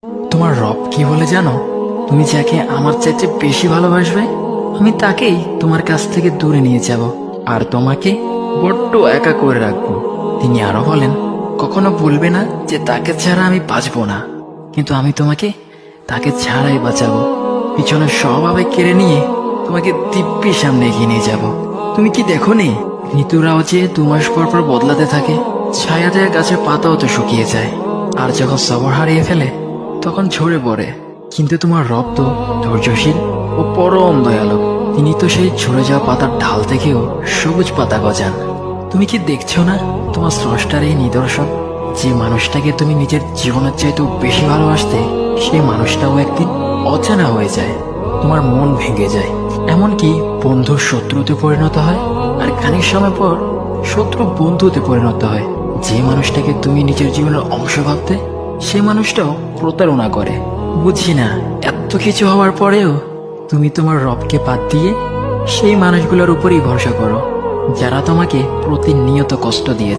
তোমার রব কি বলে জানো? তুমি যাকে আমার চাইতে বেশি ভালোবাসবে, আমি তাকেই তোমার কাছ থেকে দূরে নিয়ে যাব আর তোমাকে বড্ড একা করে রাখবো। তিনি আরো বলেন, কখনো বলবে না যে তাকে ছাড়া আমি বাঁচবো না, কিন্তু আমি তোমাকে তাকে ছাড়াই বাঁচাবো। পিছনের সব আবেগ কেড়ে নিয়ে তোমাকে দিব্যি সামনে এগিয়ে নিয়ে যাব। তুমি কি দেখো নি, ঋতুরাও যে 2 মাস পর পর বদলাতে থাকে, ছায়া দেয়া গাছের পাতাও তো শুকিয়ে যায়, আর যখন সবর হারিয়ে ফেলে তখন ঝরে পড়ে। কিন্তু তোমার রব তো ধৈর্যশীল ও পরম দয়ালু। তিনি তো সেই ঝরে যাওয়া পাতার ঢাল থেকেও সবুজ পাতা গজান। তুমি কি দেখছো না তোমার স্রষ্টার এই নিদর্শন? যে মানুষটাকে তুমি নিজের জীবনের চাইতেও বেশি ভালোবাসতে, সেই মানুষটাও একদিন অচেনা হয়ে যায়, তোমার মন ভেঙে যায়, এমনকি বন্ধুর শত্রুতে পরিণত হয়। আর খানিক সময় পর শত্রু বন্ধুতে পরিণত হয়। যে মানুষটাকে তুমি নিজের জীবনের অংশ ভাবতে, সে মানুষটাও প্রতারণা করে। বুঝি না, এত কিছু হওয়ার পরেও তুমি তোমার রবকে বাদ দিয়ে সেই মানুষগুলোর উপরই ভরসা করো, যারা তোমাকে প্রতিনিয়ত কষ্ট দিয়ে।